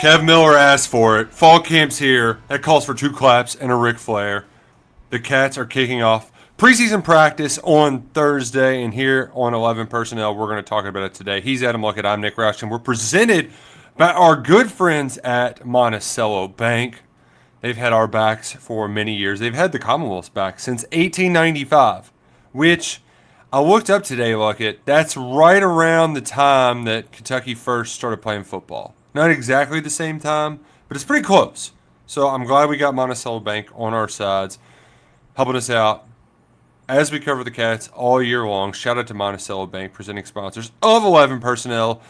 Kev Miller asked for it. Fall camp's here. That calls for 2 claps and a Ric Flair. The Cats are kicking off preseason practice on Thursday, and here on 11 Personnel, we're going to talk about it today. He's Adam Luckett. I'm Nick Roush, and we're presented by our good friends at Monticello Bank. They've had our backs for many years. They've had the Commonwealth's back since 1895, which I looked up today, Luckett. That's right around the time that Kentucky first started playing football. Not exactly the same time, but it's pretty close. So I'm glad we got Monticello Bank on our sides, helping us out as we cover the Cats all year long. Shout out to Monticello Bank, presenting sponsors of 11 Personnel.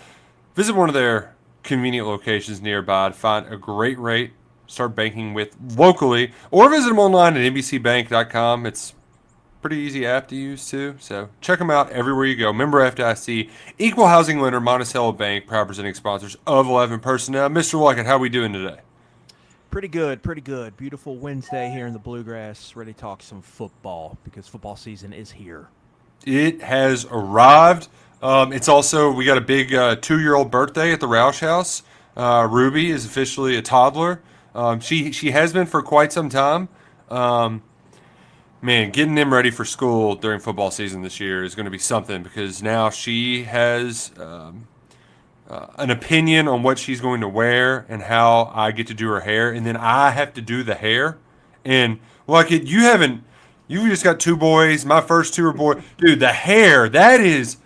Visit one of their convenient locations nearby to find a great rate. Start banking with locally, or visit them online at nbcbank.com. It's pretty easy app to use too. So check them out everywhere you go. Member FDIC, equal housing lender, Monticello Bank, proud presenting sponsors of 11 Personnel. Mr. Luckett, how are we doing today? Pretty good, pretty good. Beautiful Wednesday here in the Bluegrass. Ready to talk some football because football season is here. It has arrived. It's also, we got a big 2-year-old birthday at the Roush House. Ruby is officially a toddler. She has been for quite some time. Man, getting them ready for school during football season this year is going to be something because now she has an opinion on what she's going to wear and how I get to do her hair, and then I have to do the hair. And like you've just got 2 boys. My first 2 are boys. Dude, the hair, that is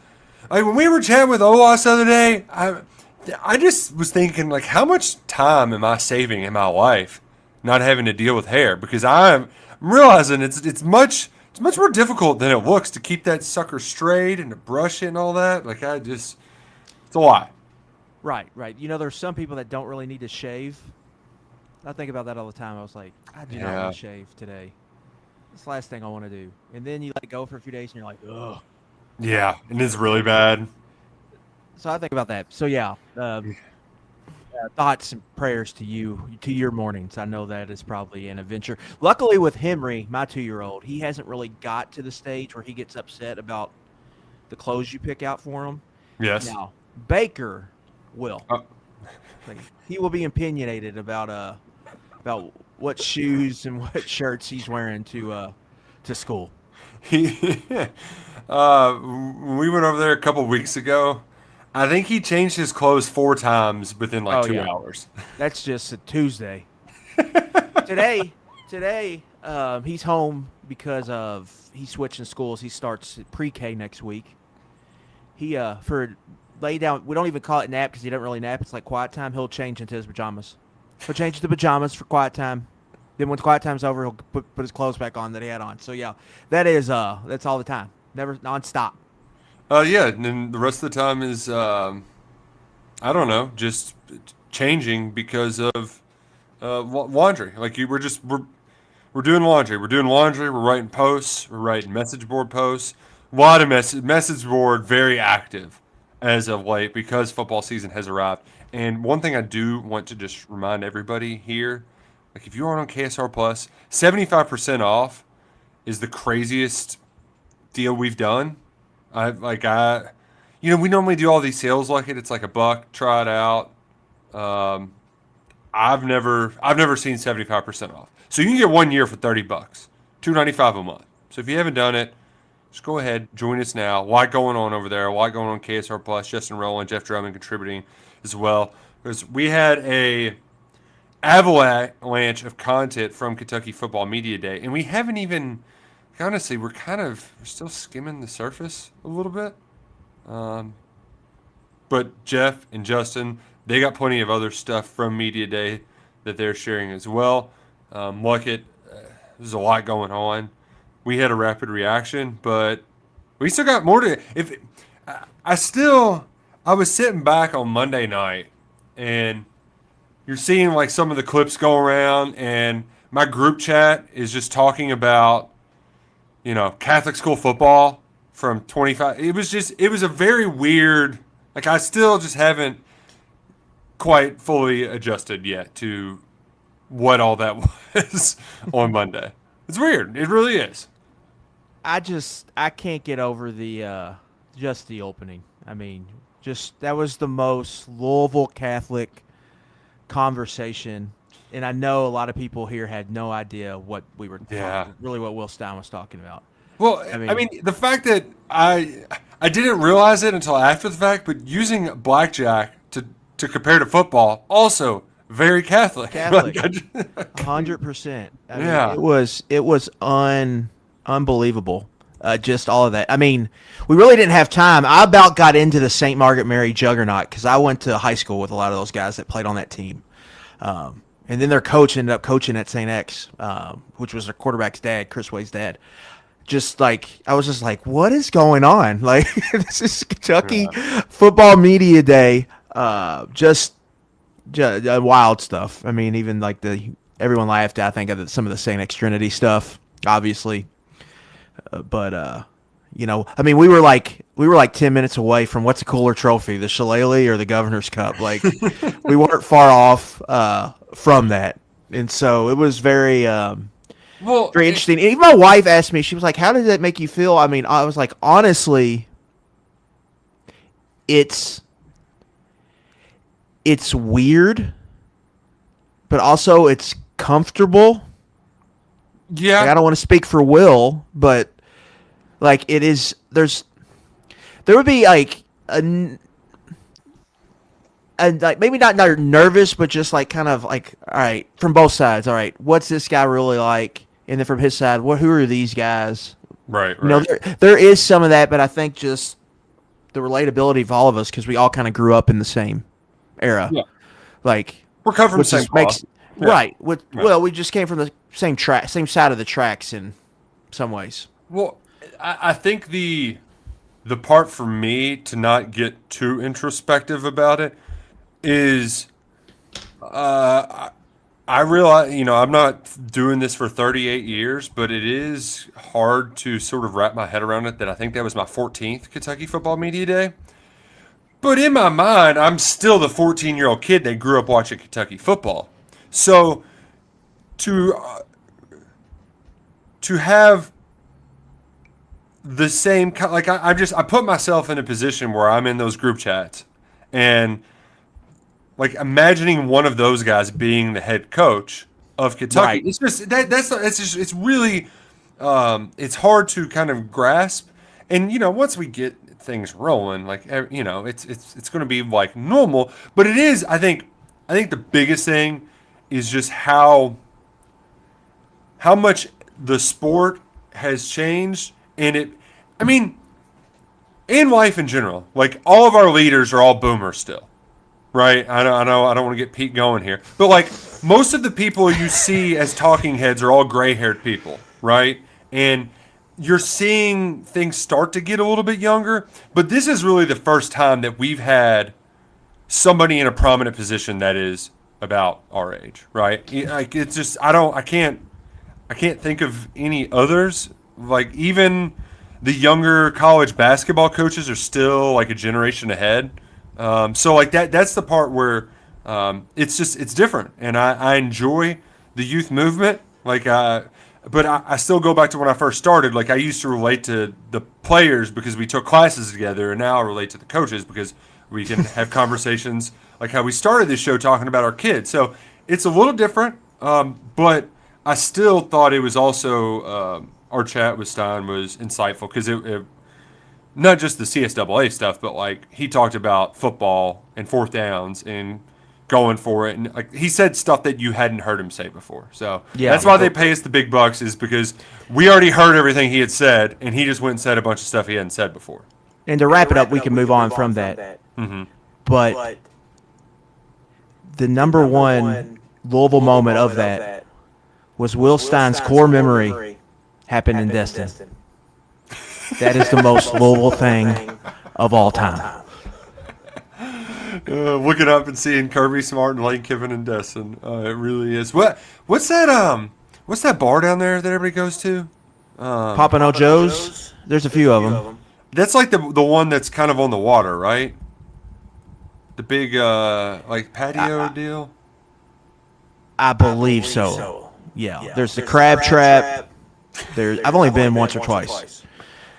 like when we were chatting with Olas the other day. I just was thinking, like, how much time am I saving in my life not having to deal with hair? Because I'm realizing it's much more difficult than it looks to keep that sucker straight and to brush it and all that. Like, it's a lot. Right, right. You know, there's some people that don't really need to shave. I think about that all the time. I was like, I do not want to shave today. It's the last thing I want to do. And then you let go for a few days and you're like, ugh. Yeah, and it's really bad. So I think about that. So yeah, thoughts and prayers to you, to your mornings. I know that is probably an adventure. Luckily with Henry, my 2-year-old, he hasn't really got to the stage where he gets upset about the clothes you pick out for him. Yes. Now, Baker will. Like, he will be opinionated about what shoes and what shirts he's wearing to school. We went over there a couple weeks ago. I think he changed his clothes 4 times within 2 hours. That's just a Tuesday. Today, he's home because he's switching schools. He starts pre-K next week. He for lay down. We don't even call it nap because he doesn't really nap. It's like quiet time. He'll change into his pajamas. He'll change into pajamas for quiet time. Then when quiet time's over, he'll put his clothes back on that he had on. So yeah, that's all the time. Never nonstop. Yeah, and then the rest of the time is, I don't know, just changing because of laundry. Like we're doing laundry. We're doing laundry. We're writing posts. We're writing message board posts. A lot of message board very active as of late because football season has arrived. And one thing I do want to just remind everybody here, like if you aren't on KSR Plus, 75% off is the craziest deal we've done. We normally do all these sales like it. It's like $1, try it out. I've never seen 75% off. So you can get 1 year for $30, $2.95 a month. So if you haven't done it, just go ahead, join us now. A lot going on over there. A lot going on KSR Plus. Justin Rowland, Jeff Drummond contributing as well. Because we had a avalanche of content from Kentucky Football Media Day, and we haven't even. Honestly, we're still skimming the surface a little bit. But Jeff and Justin, they got plenty of other stuff from Media Day that they're sharing as well. Luckett, there's a lot going on. We had a rapid reaction, but we still got more to. I was sitting back on Monday night, and you're seeing like some of the clips go around, and my group chat is just talking about. Catholic school football from 25. It was a very weird, like I still just haven't quite fully adjusted yet to what all that was on Monday. It's weird. It really is. I can't get over the opening. I mean, that was the most Louisville Catholic conversation, and I know a lot of people here had no idea what we were really what Will Stein was talking about. Well, I mean, the fact that I didn't realize it until after the fact, but using blackjack to compare to football, also very Catholic. Catholic, 100%. Yeah, it was unbelievable. Just all of that. I mean, we really didn't have time. I about got into the St. Margaret Mary juggernaut because I went to high school with a lot of those guys that played on that team. And then their coach ended up coaching at St. X, which was their quarterback's dad, Chris Way's dad. Just like, I was just like, what is going on? Like, this is Kentucky Football Media Day. Just wild stuff. I mean, even like everyone laughed at, I think, at some of the St. X Trinity stuff, obviously. But I mean, we were like 10 minutes away from what's a cooler trophy, the Shillelagh or the Governor's Cup. Like, we weren't far off from that, and so it was very very interesting. Even my wife asked me, she was like, "How did that make you feel?" I mean, I was like, honestly, it's weird, but also it's comfortable. Yeah, like, I don't want to speak for Will, but like it is. There would be like and like maybe not nervous, but just like kind of like, all right, from both sides. All right, what's this guy really like? And then from his side, who are these guys? Right. You know, there is some of that, but I think just the relatability of all of us, because we all kind of grew up in the same era. Yeah. Like, we're covering the same cloth. Right. Well, we just came from the same side of the tracks in some ways. Well, I think the part for me to not get too introspective about it is I realize, I'm not doing this for 38 years, but it is hard to sort of wrap my head around it that I think that was my 14th Kentucky Football Media Day. But in my mind, I'm still the 14-year-old kid that grew up watching Kentucky football. So to have the same, like, I put myself in a position where I'm in those group chats and like imagining one of those guys being the head coach of Kentucky. Right. It's just it's really it's hard to kind of grasp. And once we get things rolling, like it's going to be like normal. But it is, I think the biggest thing is just how much the sport has changed, and in life in general. Like, all of our leaders are all boomers still. Right, I know. I don't want to get Pete going here, but like most of the people you see as talking heads are all gray-haired people, right? And you're seeing things start to get a little bit younger, but this is really the first time that we've had somebody in a prominent position that is about our age, right? Like, it's just I can't think of any others. Like, even the younger college basketball coaches are still like a generation ahead. So like that's the part where it's different, and I enjoy the youth movement. Like, but I still go back to when I first started. Like, I used to relate to the players because we took classes together, and now I relate to the coaches because we can have conversations like how we started this show talking about our kids. So it's a little different, but I still thought it was also our chat with Stein was insightful because it not just the CSAA stuff, but like he talked about football and fourth downs and going for it, and like he said stuff that you hadn't heard him say before. So that's why they pay us the big bucks, is because we already heard everything he had said, and he just went and said a bunch of stuff he hadn't said before. And to wrap it up, we can move on from that. Mm-hmm. But the number one Louisville moment of that was Will Stein's core memory happened in Destin. That is the most Louisville thing of all time. Looking up and seeing Kirby Smart and Lane Kiffin and Destin. It really is. What's that bar down there that everybody goes to? Pompano Joe's? There's a few of them. That's like the one that's kind of on the water, right? The big like patio deal? I believe so. Yeah. There's the Crab Trap. I've only been once or twice.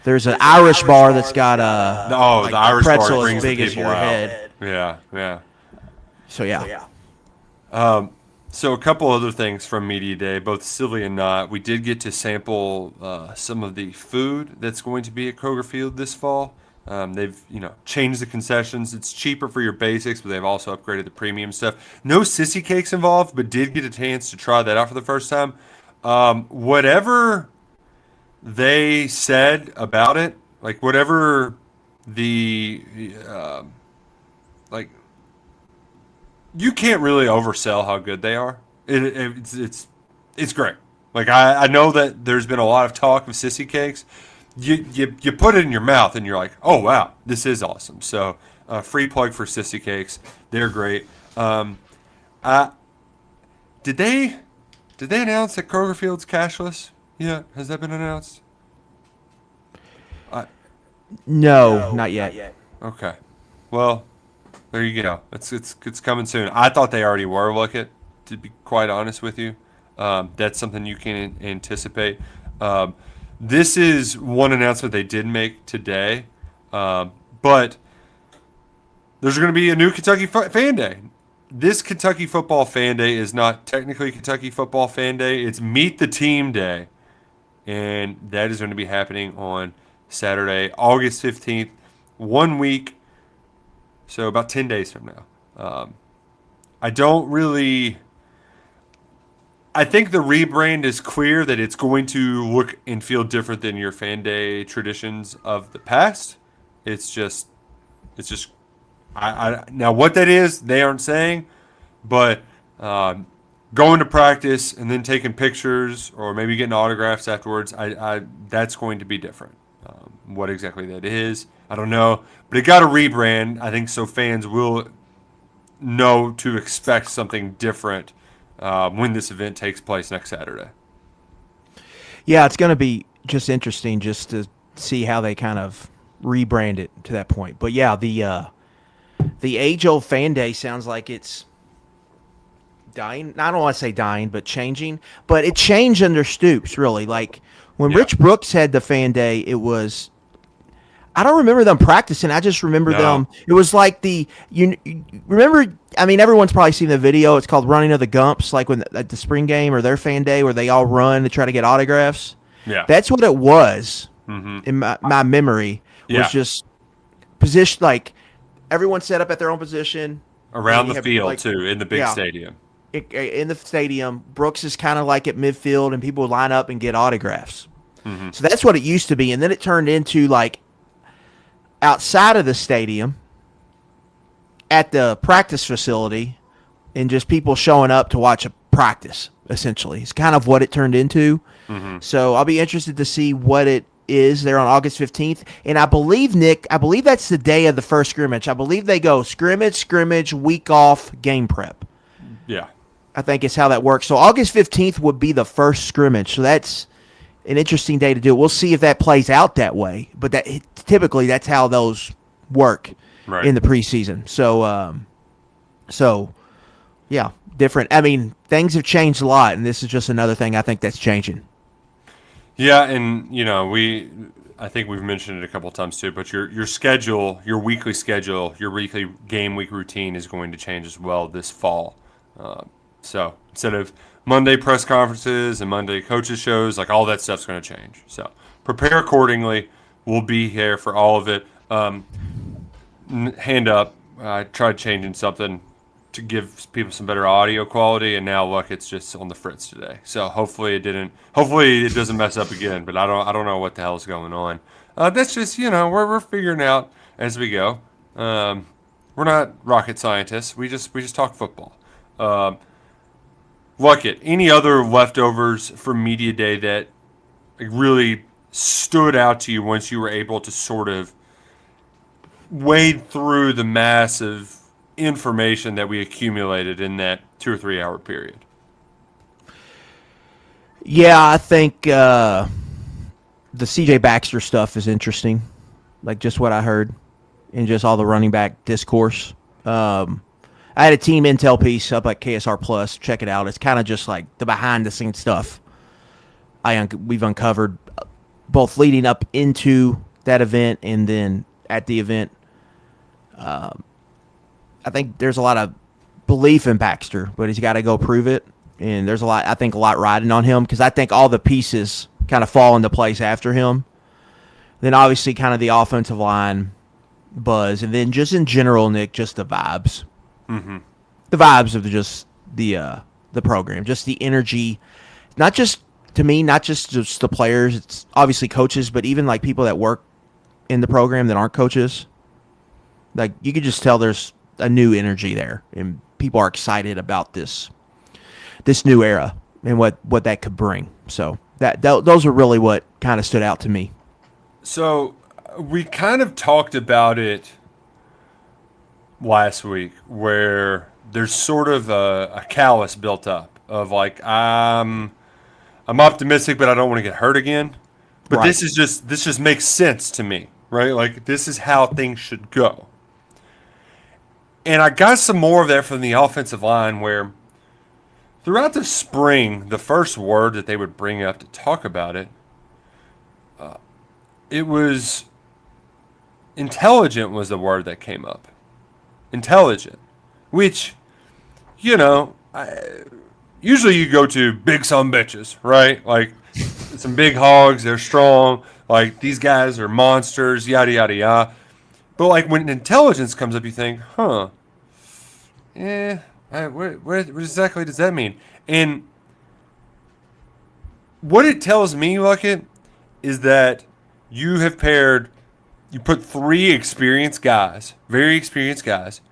There's an Irish bar that's got the Irish pretzel bar brings as big the as people your out. head. Yeah. So yeah. So a couple other things from Media Day, both silly and not. We did get to sample some of the food that's going to be at Kroger Field this fall. They've changed the concessions. It's cheaper for your basics, but they've also upgraded the premium stuff. No sissy cakes involved, but did get a chance to try that out for the first time. Whatever they said about it, like whatever the like you can't really oversell how good they are. It's great. Like I know that there's been a lot of talk of sissy cakes. You put it in your mouth and you're like, oh wow, this is awesome. So free plug for sissy cakes. They're great. I did they announce that Kroger Field's cashless? Yeah, has that been announced? No, not yet. Okay. Well, there you go. It's coming soon. I thought they already were. Look it, to be quite honest with you, that's something you can anticipate. This is one announcement they did make today, but there's going to be a new Kentucky Fan Day. This Kentucky Football Fan Day is not technically Kentucky Football Fan Day. It's Meet the Team Day, and that is going to be happening on Saturday, August 15th, 1 week. So about 10 days from now. I don't really. I think the rebrand is clear that it's going to look and feel different than your fan day traditions of the past. It's just. Now what that is, they aren't saying, but going to practice and then taking pictures or maybe getting autographs afterwards, that's going to be different. What exactly that is, I don't know, but it got a rebrand. I think so fans will know to expect something different when this event takes place next Saturday. Yeah, it's going to be just interesting just to see how they kind of rebrand it to that point. But yeah, the age-old fan day sounds like it's dying. I don't want to say dying, but changing. But it changed under Stoops, really. Like when Rich Brooks had the fan day, it was. I don't remember them practicing. I just remember them. It was like you remember. I mean, everyone's probably seen the video. It's called "Running of the Gumps," like when at the spring game or their fan day, where they all run to try to get autographs. Yeah, that's what it was in my memory. Was just position like everyone set up at their own position around the field too, in the big stadium. In the stadium, Brooks is kind of like at midfield, and people would line up and get autographs. So that's what it used to be, and then it turned into like outside of the stadium at the practice facility and just people showing up to watch a practice, essentially. It's kind of what it turned into. So I'll be interested to see what it is there on August 15th. And I believe, Nick, that's the day of the first scrimmage. I believe they go scrimmage, week off, game prep. Yeah. I think it's how that works. So August 15th would be the first scrimmage. So that's an interesting day to do it. We'll see if that plays out that way, but typically that's how those work in the preseason. So yeah, different. I mean, things have changed a lot, and this is just another thing I think that's changing. Yeah, and I think we've mentioned it a couple of times too, but your schedule, your weekly schedule, your weekly game week routine is going to change as well this fall. So instead of Monday press conferences and Monday coaches shows, like all that stuff's going to change. So prepare accordingly. We'll be here for all of it. Hand up. I tried changing something to give people some better audio quality, and now look, it's just on the fritz today. So hopefully it doesn't mess up again. But I don't know what the hell is going on. That's just we're figuring out as we go. We're not rocket scientists. We just talk football. Look at any other leftovers from Media Day that really stood out to you once you were able to sort of wade through the massive information that we accumulated in that 2 or 3 hour period. Yeah, I think the CJ Baxter stuff is interesting, like just what I heard and just all the running back discourse. I had a team intel piece up at KSR Plus. Check it out. It's kind of just like the behind the scenes stuff we've uncovered both leading up into that event and then at the event. I think there's a lot of belief in Baxter, but he's got to go prove it. And there's a lot riding on him because I think all the pieces kind of fall into place after him. Then obviously kind of the offensive line buzz, and then just in general, Nick, just the vibes. Mm-hmm. The vibes of just the program, just the energy. Not just to me, not just the players. It's obviously coaches, but even like people that work in the program that aren't coaches. Like you could just tell there's a new energy there, and people are excited about this new era and what that could bring. So those are really what kind of stood out to me. So we kind of talked about it last week where there's sort of a callus built up of like I'm optimistic, but I don't want to get hurt again. But Right. this just makes sense to me, right? Like this is how things should go. And I got some more of that from the offensive line where throughout the spring, the first word that they would bring up to talk about it, it was intelligent was the word that came up. Intelligent. Which, usually you go to big son bitches, right? Like some big hogs, they're strong. Like these guys are monsters, yada, yada, yada. But like when intelligence comes up, you think, what exactly does that mean? And what it tells me, Luckett, is that you put three experienced guys, very experienced guys,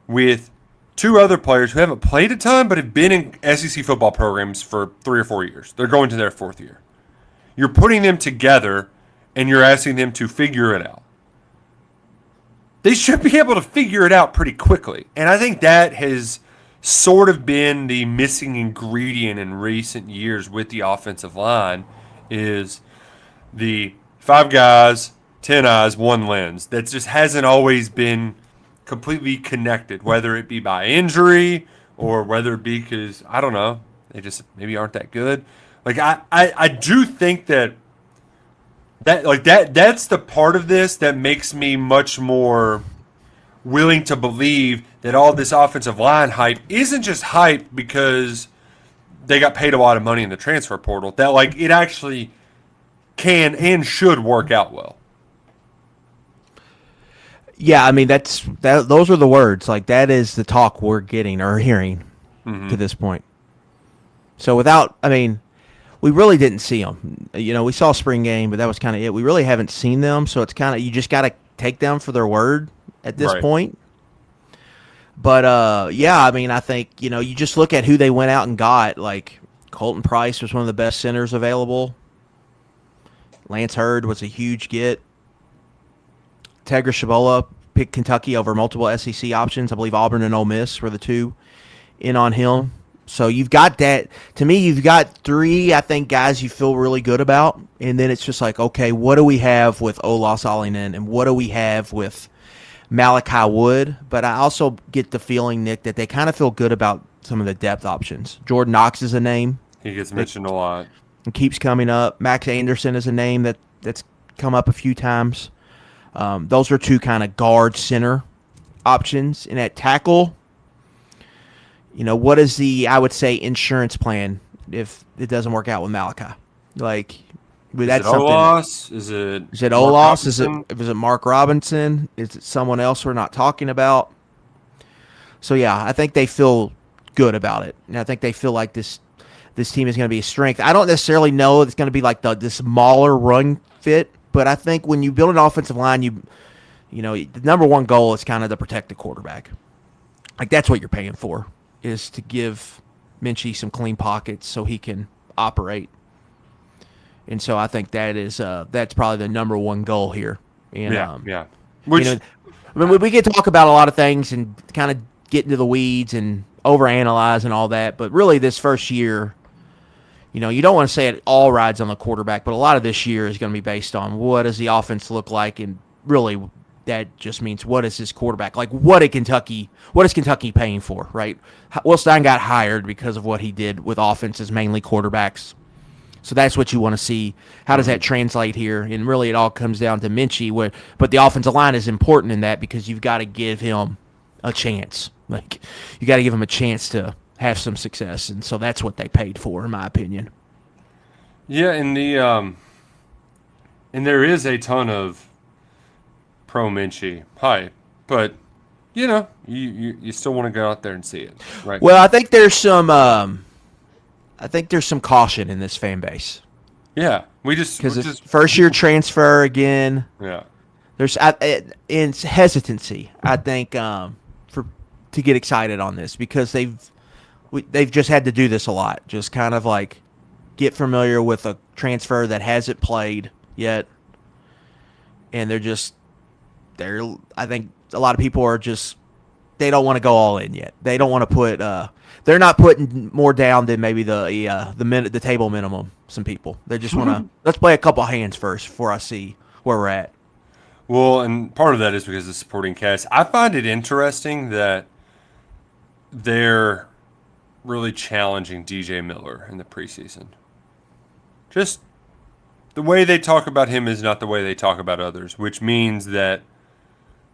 with two other players who haven't played a ton but have been in SEC football programs for 3 or 4 years. They're going to their 4th year. You're putting them together and you're asking them to figure it out. They should be able to figure it out pretty quickly. And I think that has sort of been the missing ingredient in recent years with the offensive line is the 5 guys, 10 eyes, 1 lens. That just hasn't always been completely connected, whether it be by injury or whether it be because, I don't know, they just maybe aren't that good. Like, I do think that's the part of this that makes me much more willing to believe that all this offensive line hype isn't just hype because they got paid a lot of money in the transfer portal. That like it actually can and should work out well. Yeah, I mean those are the words. Like that is the talk we're getting or hearing to this point. So we really didn't see them. We saw spring game, but that was kind of it. We really haven't seen them, so it's kind of you just got to take them for their word at this point. But I think you just look at who they went out and got. Like Colton Price was one of the best centers available. Lance Hurd was a huge get. Tegra Shabola picked Kentucky over multiple SEC options. I believe Auburn and Ole Miss were the two in on him. So you've got that. To me, you've got 3, I think, guys you feel really good about. And then it's just like, okay, what do we have with Olas Alinen and what do we have with Malachi Wood? But I also get the feeling, Nick, that they kind of feel good about some of the depth options. Jordan Knox is a name. He gets mentioned a lot. And keeps coming up. Max Anderson is a name that's come up a few times. Those are 2 kind of guard center options. And at tackle, what is I would say, insurance plan if it doesn't work out with Malachi? Like, that's something. Olas? Is it Olas? Is it Mark Robinson? Is it someone else we're not talking about? So, yeah, I think they feel good about it. And I think they feel like this team is going to be a strength. I don't necessarily know it's going to be like this smaller run fit, but I think when you build an offensive line, the number one goal is kind of to protect the quarterback. Like, that's what you're paying for, is to give Minchie some clean pockets so he can operate. And so I think that's probably the number one goal here. And, yeah. Which, we can talk about a lot of things and kind of get into the weeds and overanalyze and all that, but really this first year, you don't want to say it all rides on the quarterback, but a lot of this year is going to be based on what does the offense look like, and really that just means what is his quarterback like? What is Kentucky paying for, right? Will Stein got hired because of what he did with offenses, mainly quarterbacks. So that's what you want to see. How does that translate here? And really it all comes down to Minchie, but the offensive line is important in that because you've got to give him a chance. Like, you got to give them a chance to have some success, and so that's what they paid for, in my opinion. Yeah, and there is a ton of pro Minchie hype, but you still want to go out there and see it, right? Well, I think there's some caution in this fan base Yeah, because we're it's just first year transfer again. yeah. There's in hesitancy, I think, for to get excited on this because they've just had to do this a lot, just kind of like get familiar with a transfer that hasn't played yet, and they're. I think a lot of people are just they don't want to go all in yet. They don't want to put. They're not putting more down than maybe the table minimum. Some people they just want to let's play a couple hands first before I see where we're at. Well, and part of that is because of the supporting cast. I find it interesting that they're really challenging DJ Miller in the preseason. Just the way they talk about him is not the way they talk about others, which means that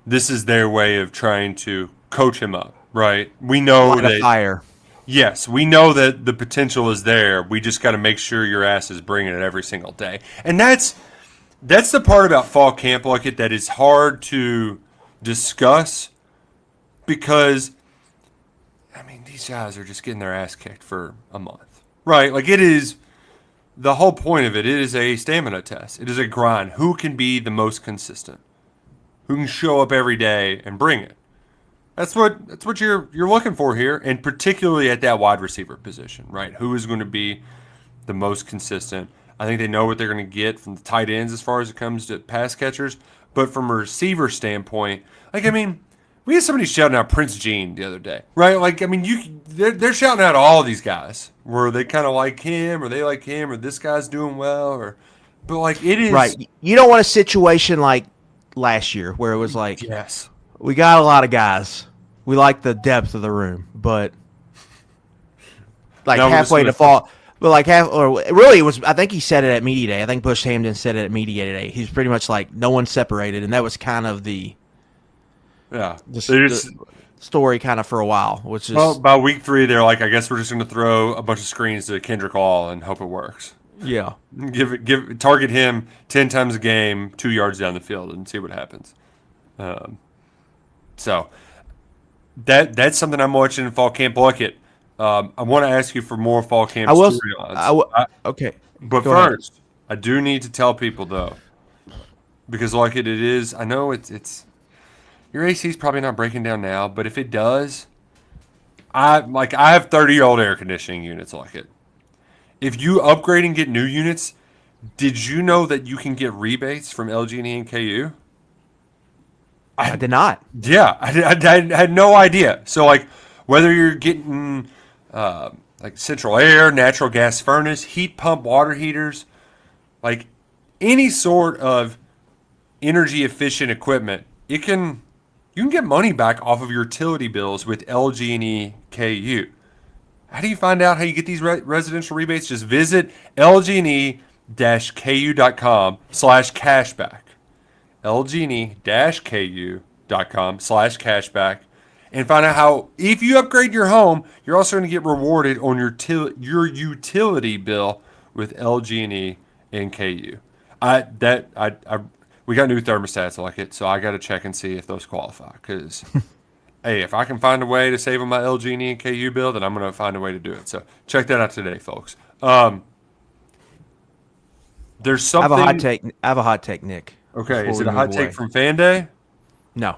this is their way of trying to coach him up, right? We know Light a that fire. yes, we know that the potential is there. We just got to make sure your ass is bringing it every single day. And that's the part about fall camp like it that is hard to discuss because I mean these guys are just getting their ass kicked for a month. Right? Like it is the whole point of it is a stamina test. It is a grind. Who can be the most consistent? Who can show up every day and bring it? That's what you're looking for here, and particularly at that wide receiver position, right? Who is going to be the most consistent? I think they know what they're going to get from the tight ends as far as it comes to pass catchers. But from a receiver standpoint, like I mean, we had somebody shouting out Prince Gene the other day, right? Like I mean, they're shouting out all these guys. Were they kind of like him, or they like him, or this guy's doing well, or but like it is Right. You don't want a situation like last year where it was like yes, we got a lot of guys. We like the depth of the room, but like Now we're just halfway gonna- to fall. But like really it was. I think he said it at media day. I think Bush Hamden said it at media day. He's pretty much like no one's separated, and that was kind of the yeah. the, They're just- the story kind of for a while, which is well, by week 3, they're like, I guess we're just going to throw a bunch of screens to Kendrick Hall and hope it works. yeah. Target him 10 times a game, 2 yards down the field, and see what happens. So that's something I'm watching in fall camp. Bucket. I want to ask you for more fall camp I will. storylines. Okay. But Go ahead. first, I do need to tell people though, because like it is. I know it's your AC is probably not breaking down now, but if it does, I have 30-year-old air conditioning units like it. If you upgrade and get new units, did you know that you can get rebates from LG&E and KU? I did not. Yeah, I had no idea. So like whether you're getting like central air, natural gas furnace, heat pump, water heaters, like any sort of energy efficient equipment, you can get money back off of your utility bills with LG&E KU. How do you find out how you get these residential rebates? Just visit lgne-ku.com/cashback. lgne-ku.com/cashback. And find out how, if you upgrade your home, you're also going to get rewarded on your utility bill with LG&E and KU. We got new thermostats like it, so I got to check and see if those qualify. Because, hey, if I can find a way to save on my LG&E and KU bill, then I'm going to find a way to do it. So check that out today, folks. There's I something. have a hot take, Nick. Okay, before is we it a hot move take away. from Fan Day? No.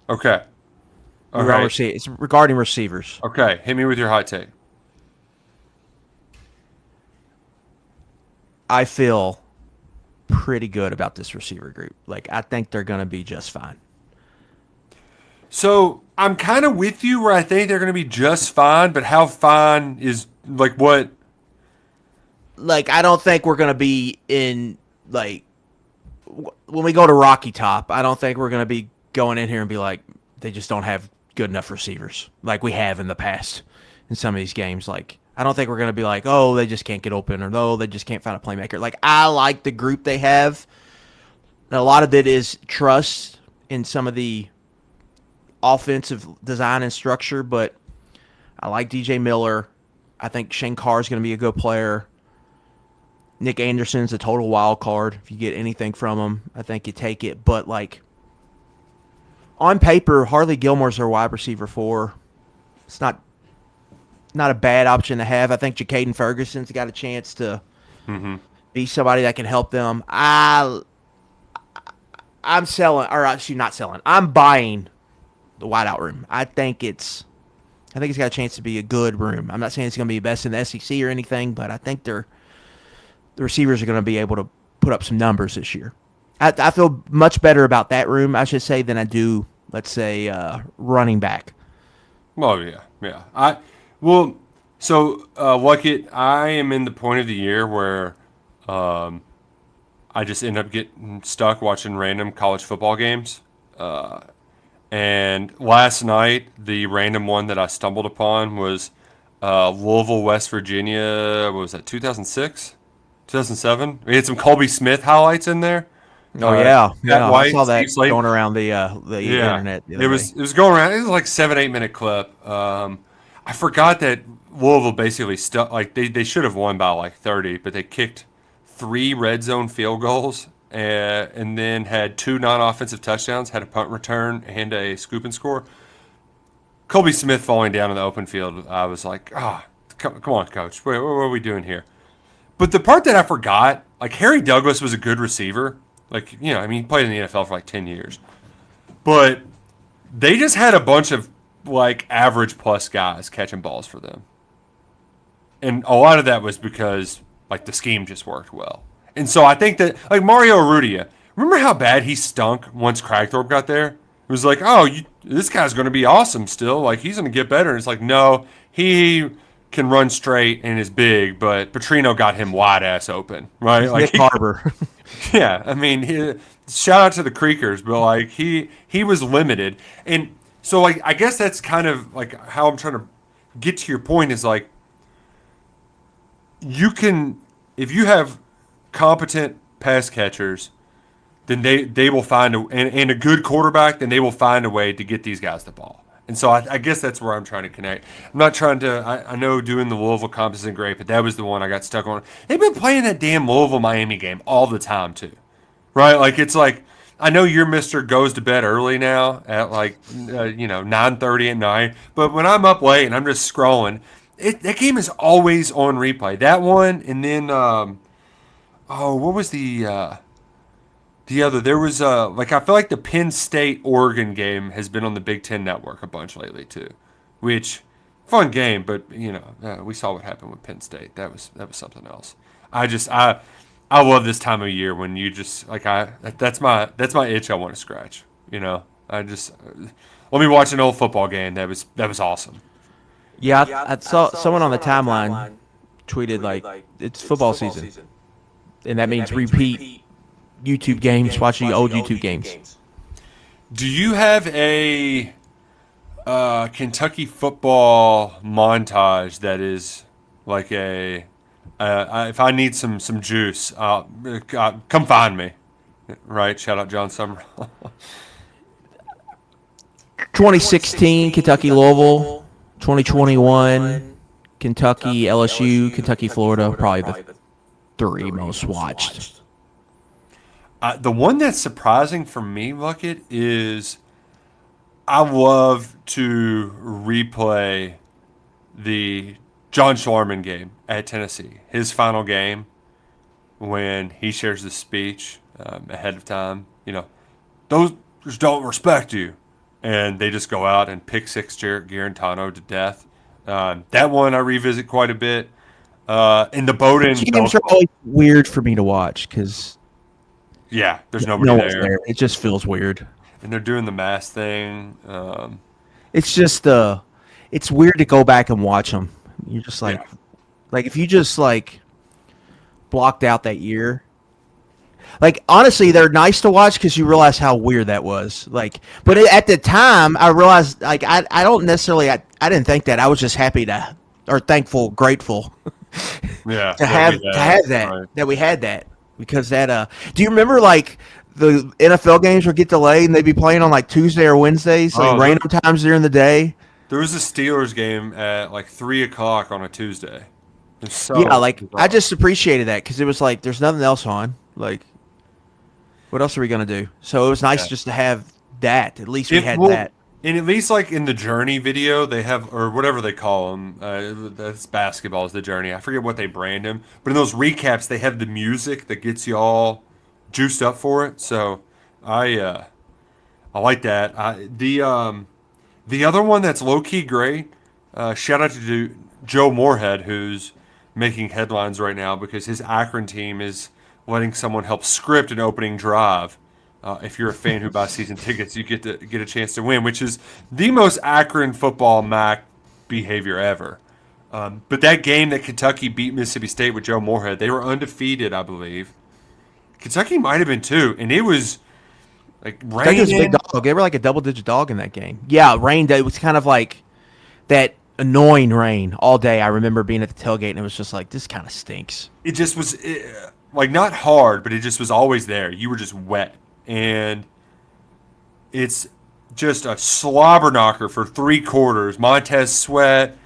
Okay. All We're on right. It's regarding receivers. Okay, hit me with your hot take. I feel pretty good about this receiver group. Like, I think they're going to be just fine. So I'm kind of with you where I think they're going to be just fine, but how fine is like what? Like, I don't think we're going to be in, like, when we go to Rocky Top, I don't think we're going to be going in here and be like, they just don't have good enough receivers like we have in the past in some of these games. Like, I don't think we're going to be like, oh, they just can't get open, or no, they just can't find a playmaker. Like, I like the group they have. And a lot of it is trust in some of the offensive design and structure, but I like DJ Miller. I think Shane Carr is going to be a good player. Nick Anderson's a total wild card. If you get anything from him, I think you take it. But, like, on paper, Harley Gilmore's their wide receiver 4. It's not a bad option to have. I think Jacaden Ferguson's got a chance to be somebody that can help them. I'm selling, or actually not selling. I'm buying the wideout room. I think it's got a chance to be a good room. I'm not saying it's going to be best in the SEC or anything, but I think the receivers are going to be able to put up some numbers this year. I feel much better about that room, I should say, than I do, let's say, running back. Well, yeah. I am in the point of the year where I just end up getting stuck watching random college football games. And last night, the random one that I stumbled upon was Louisville, West Virginia. What was that, 2006? 2007? We had some Colby Smith highlights in there. Oh, yeah. White, I saw that Steve Slate. going around the internet. It was going around. It was like 7-8 minute clip. I forgot that Louisville basically stuck. Like they should have won by like 30, but they kicked 3 red zone field goals and then had 2 non-offensive touchdowns, had a punt return and a scoop and score. Colby Smith falling down in the open field. I was like, come on, coach. What are we doing here? But the part that I forgot, like Harry Douglas was a good receiver. Like, he played in the NFL for like 10 years. But they just had a bunch of like average plus guys catching balls for them. And a lot of that was because like the scheme just worked well. And so I think that like Mario Rudia, remember how bad he stunk once Cragthorpe got there? It was like, this guy's going to be awesome still. Like he's going to get better. And it's like, no, he can run straight and is big, but Petrino got him wide ass open, right? Like Nick Harbor. Yeah, I mean, shout out to the Creekers, but like he was limited, and so like I guess that's kind of like how I'm trying to get to your point is like you can, if you have competent pass catchers, then they will find and a good quarterback, then they will find a way to get these guys the ball. And so I guess that's where I'm trying to connect. I'm not trying to. I know doing the Louisville comp isn't great, but that was the one I got stuck on. They've been playing that damn Louisville-Miami game all the time too, right? Like it's like I know your Mister goes to bed early now at like 9:30 at night, but when I'm up late and I'm just scrolling, that game is always on replay. That one, and then what was the other? There was I feel like the Penn State Oregon game has been on the Big Ten Network a bunch lately too, which fun game, but we saw what happened with Penn State. That was something else. I love this time of year when you just like that's my itch I want to scratch. Let me watch an old football game. That was awesome. Yeah, I saw someone on the timeline tweeted like it's football season, and that means repeat YouTube games, watching old YouTube games. Do you have a Kentucky football montage that is like a if I need some juice, come find me. Right? Shout out John Summerall. 2016 Kentucky Louisville, 2021 Kentucky LSU, Kentucky Florida, probably the 3 most watched. The one that's surprising for me, Bucket, is I love to replay the John Schlarman game at Tennessee. His final game when he shares the speech ahead of time. Those don't respect you. And they just go out and pick 6 Jarrett Guarantano to death. That one I revisit quite a bit. And the Bowden games are always weird for me to watch because there's nobody there. It just feels weird. And they're doing the mask thing. It's just it's weird to go back and watch them. You're just like if you just like blocked out that year. Like honestly, they're nice to watch because you realize how weird that was. Like, but at the time, I realized like I don't necessarily I didn't think that. I was just happy thankful, grateful. Yeah, to have that right. that we had that. Because that do you remember like the NFL games would get delayed and they'd be playing on like Tuesday or Wednesdays, like random times during the day. There was a Steelers game at like 3:00 on a Tuesday. So Yeah, like bizarre. I just appreciated that because it was like there's nothing else on. Like, what else are we gonna do? So it was nice just to have that. At least we had that. And at least like in the Journey video, they have, or whatever they call them, that's basketball is the Journey. I forget what they brand them, but in those recaps, they have the music that gets you all juiced up for it. So I like that. The other one that's low key great. Shout out to Joe Moorhead, who's making headlines right now because his Akron team is letting someone help script an opening drive. If you're a fan who buys season tickets, you get a chance to win, which is the most Akron football Mac behavior ever. But that game that Kentucky beat Mississippi State with Joe Moorhead, they were undefeated, I believe. Kentucky might have been too, and it was like Kentucky was a big raining. dog. They were like a double-digit dog in that game. Yeah, rain day. It was kind of like that annoying rain all day. I remember being at the tailgate and it was just like, this kind of stinks. It just was like not hard, but it just was always there. You were just wet, and it's just a slobber knocker for 3 quarters. Montez Sweat,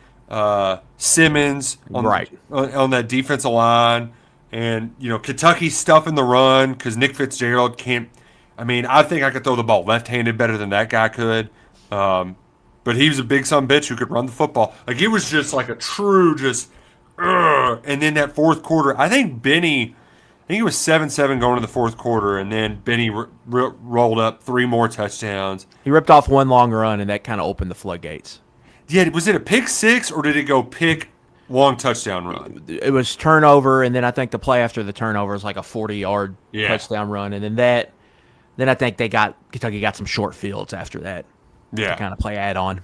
Simmons Right. on that defensive line, and Kentucky stuffing the run because Nick Fitzgerald can't. I mean, I think I could throw the ball left-handed better than that guy could. But he was a big son bitch who could run the football. Like it was just like a true just. And then that fourth quarter, I think it was 7-7 going to the fourth quarter, and then Benny rolled up 3 more touchdowns. He ripped off one long run and that kind of opened the floodgates. Yeah, was it a pick six or did it go pick long touchdown run? It was turnover, and then I think the play after the turnover was like a 40-yard Yeah. touchdown run, and then I think Kentucky got some short fields after that to Yeah. kind of play add-on.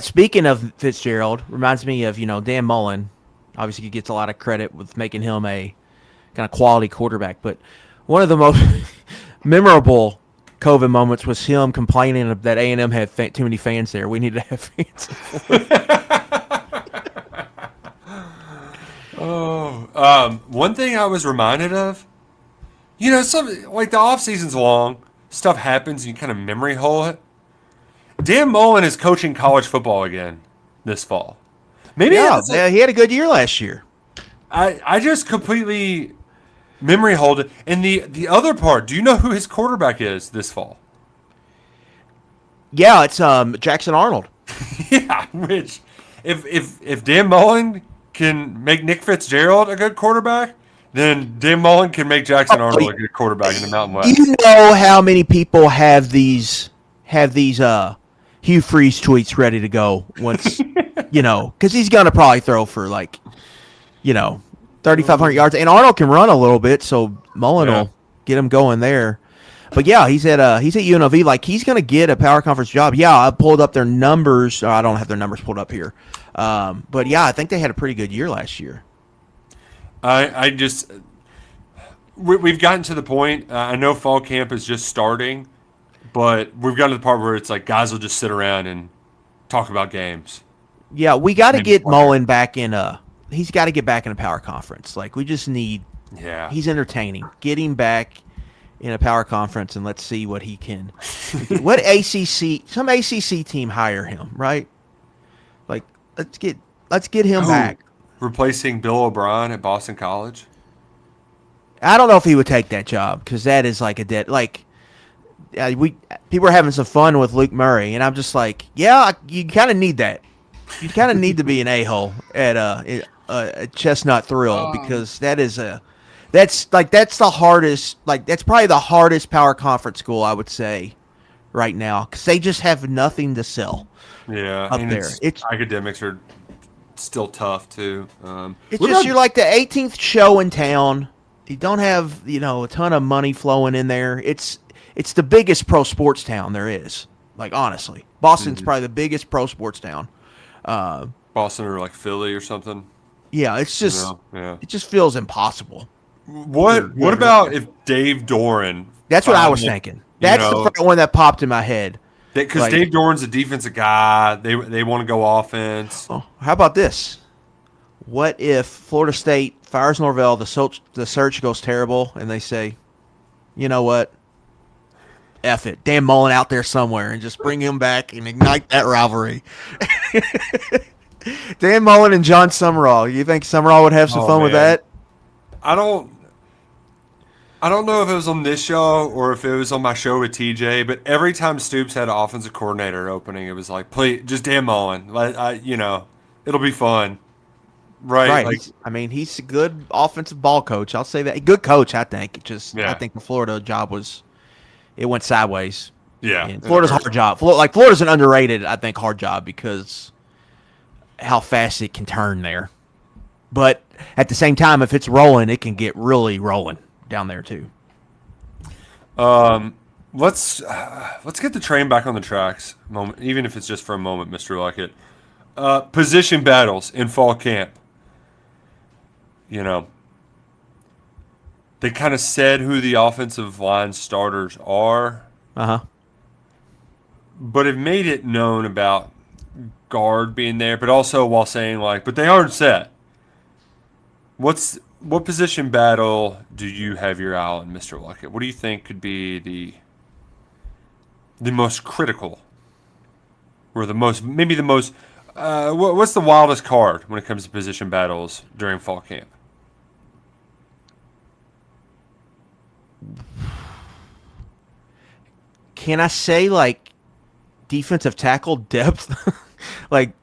Speaking of Fitzgerald, reminds me of Dan Mullen. Obviously, he gets a lot of credit with making him a kind of quality quarterback, but one of the most memorable COVID moments was him complaining that A&M had too many fans there. We need to have fans. One thing I was reminded of, some like the off season's long, stuff happens, you kind of memory hole it. Dan Mullen is coaching college football again this fall. Maybe Yeah, he had a good year last year. I just completely memory hold it. And the other part, do you know who his quarterback is this fall? Yeah, it's Jackson Arnold. Yeah, which if Dan Mullen can make Nick Fitzgerald a good quarterback, then Dan Mullen can make Jackson Arnold a good quarterback in the Mountain West. You know how many people have these Hugh Freeze tweets ready to go once because he's gonna probably throw for 3,500 yards, and Arnold can run a little bit, so Mullen will get him going there. But yeah, he's at UNLV. Like he's gonna get a power conference job. Yeah, I pulled up their numbers. I don't have their numbers pulled up here, but yeah, I think they had a pretty good year last year. We've gotten to the point. I know fall camp is just starting, but we've gotten to the part where it's like guys will just sit around and talk about games. Yeah, we got to Maybe get play. Mullen back in he's got to get back in a power conference. Like we just need. Yeah, He's entertaining. Get him back in a power conference and let's see what he can. What some ACC team hire him, right? Like let's get him back. replacing Bill O'Brien at Boston College. I don't know if he would take that job because that is like a dead people are having some fun with Luke Murray, and I'm just like, yeah, you kind of need that. You kind of need to be an a-hole at a Chestnut Thrill because that's the hardest. Like that's probably the hardest power conference school I would say right now because they just have nothing to sell. Yeah, up there. It's academics are still tough too. It's just you're like the 18th show in town. You don't have a ton of money flowing in there. It's the biggest pro sports town there is. Like honestly, Boston's probably the biggest pro sports town. Boston or like Philly or something. Yeah, it's just Yeah. it just feels impossible. What about if Dave Doran? That's what I was thinking. That's the first one that popped in my head. Because Dave Doran's a defensive guy. They want to go offense. Oh, how about this? What if Florida State fires Norvell, the search goes terrible, and they say, you know what? F it. Dan Mullen out there somewhere and just bring him back and ignite that rivalry. Dan Mullen and John Summerall. You think Summerall would have some fun with that? I don't know if it was on this show or if it was on my show with TJ, but every time Stoops had an offensive coordinator opening, it was like, please, just Dan Mullen. It'll be fun. Right. Like, he's a good offensive ball coach. I'll say that. Good coach, I think. Yeah. I think the Florida job it went sideways. Yeah. And Florida's a hard job. Florida's an underrated, I think, hard job because how fast it can turn there. But at the same time, if it's rolling, it can get really rolling down there too. Let's get the train back on the tracks, even if it's just for a moment, Mr. Luckett. Position battles in fall camp. You know, they kind of said who the offensive line starters are, but have made it known about guard being there, but also while saying but they aren't set. What position battle do you have your eye on, Mr. Luckett? What do you think could be the most critical, or what's the wildest card when it comes to position battles during fall camp? Can I say defensive tackle depth?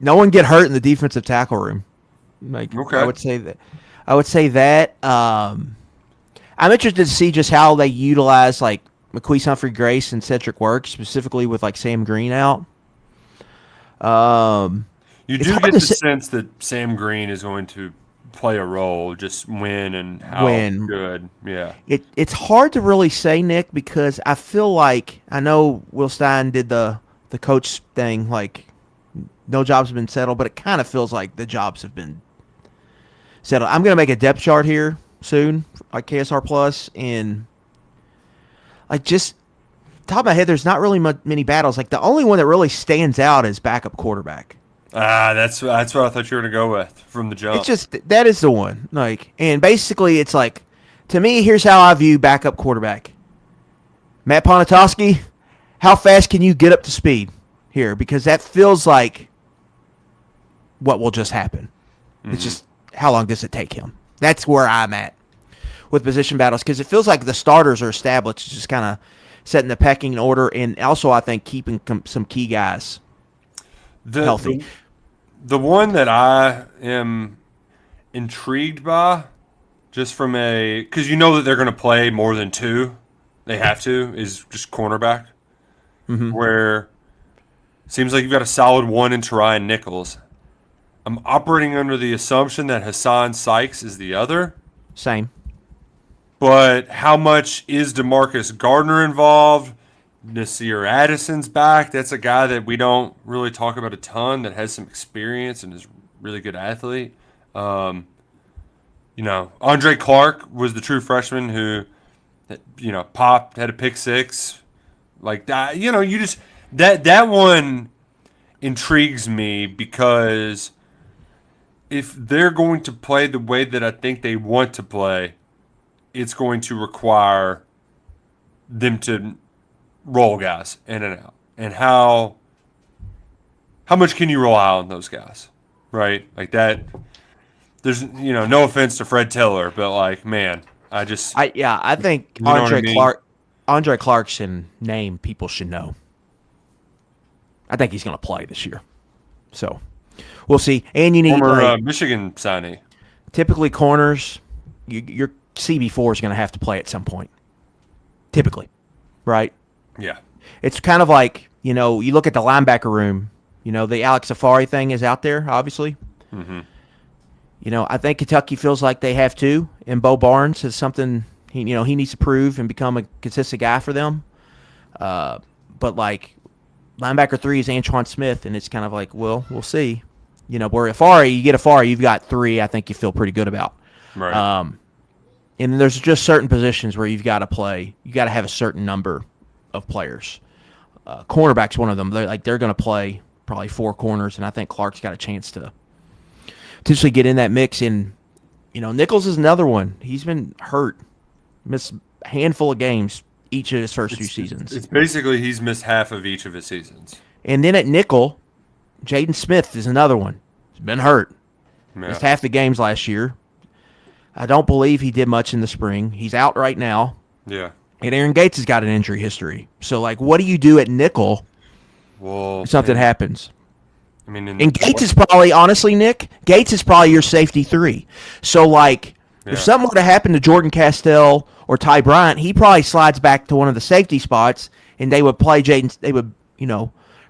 No one get hurt in the defensive tackle room. Okay. I would say that. I'm interested to see just how they utilize McQueese Humphrey Grace and Cedric Works, specifically with Sam Green out. You do get the sense that Sam Green is going to play a role, just when and how good. Yeah. It's hard to really say, Nick, because I feel I know Will Stein did the coach thing, no jobs have been settled, but it kind of feels like the jobs have been settled. I'm going to make a depth chart here soon, KSR Plus, and just top of my head, there's not really many battles. The only one that really stands out is backup quarterback. That's what I thought you were going to go with from the jump. It's just that is the one. And basically, it's to me, here's how I view backup quarterback. Matt Ponatoski, how fast can you get up to speed here? Because that feels like what will just happen. Mm-hmm. It's just how long does it take him? That's where I'm at with position battles, because it feels like the starters are established, just kind of setting the pecking order, and also I think keeping some key guys healthy. The one that I am intrigued by, just from because you know that they're going to play more than two, they have to, is just cornerback. Mm-hmm. Where it seems like you've got a solid one in Ryan Nichols. I'm operating under the assumption that Hassan Sykes is the other. Same. But how much is DeMarcus Gardner involved? Nasir Addison's back. That's a guy that we don't really talk about a ton, that has some experience and is a really good athlete. Andre Clark was the true freshman who, popped, had a pick six. That, that one intrigues me, because if they're going to play the way that I think they want to play, it's going to require them to roll guys in and out. And how much can you rely on those guys, right? That. There's, no offense to Fred Taylor, but man, I think Andre Clarkson name people should know. I think he's going to play this year, so we'll see. And you need former Michigan signee. Typically, corners, your CB4 is going to have to play at some point. Typically, right? Yeah. It's kind of you look at the linebacker room. The Alex Safari thing is out there, obviously. Mm-hmm. I think Kentucky feels like they have to, and Bo Barnes is something he needs to prove and become a consistent guy for them. But linebacker 3 is Antoine Smith, and it's kind of we'll see. Where Afari, you get Afari, you've got 3. I think you feel pretty good about. Right. And then there's just certain positions where you've got to play. You got to have a certain number of players. Cornerback's one of them. They're going to play probably 4 corners, and I think Clark's got a chance to potentially get in that mix. And Nichols is another one. He's been hurt, missed handful of games each of his first two seasons. It's basically he's missed half of each of his seasons. And then at nickel, Jaden Smith is another one. He's been hurt. Yeah. Missed half the games last year. I don't believe he did much in the spring. He's out right now. Yeah. And Aaron Gates has got an injury history. So, like, what do you do at nickel Well, if something happens? I mean, And Gates is probably, honestly, Nick, Gates is probably your safety 3. So, like, if something were to happen to Jordan Castell or Ty Bryant, he probably slides back to one of the safety spots, and they would play Jaden. They would,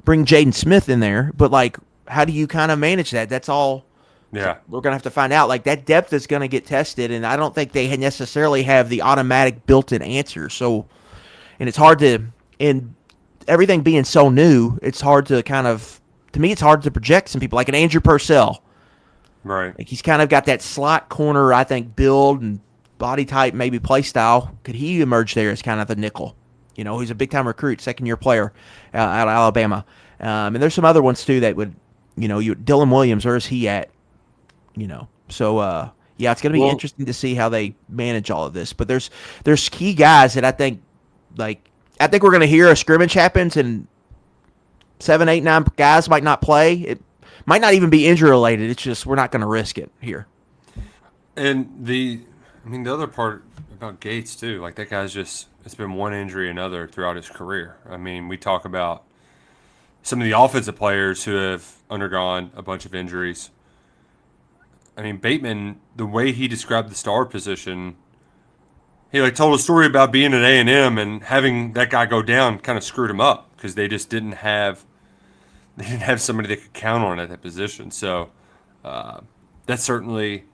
bring Jaden Smith in there. But, like, how do you kind of manage that? That's all. Yeah. We're going to have to find out. Like, that depth is going to get tested, and I don't think they necessarily have the automatic built-in answer. So, and it's hard to, and everything being so new, it's hard to kind of, to me, it's hard to project some people, like an Andrew Purcell. Right. Like, he's kind of got that slot corner, I think, build and body type, maybe play style. Could he emerge there as kind of a nickel? He's a big-time recruit, second-year player out of Alabama. And there's some other ones, too, that would, Dylan Williams, where is he at? So, yeah, it's going to be interesting to see how they manage all of this. But there's key guys that I think we're going to hear a scrimmage happens and 7, 8, 9 guys might not play. It might not even be injury related. It's just we're not going to risk it here. And the other part about Gates too, like that guy's it's been one injury another throughout his career. I mean, we talk about some of the offensive players who have undergone a bunch of injuries. I mean, Bateman, the way he described the star position, he told a story about being at A&M and having that guy go down kind of screwed him up because they just didn't have somebody they could count on at that position. So that's certainly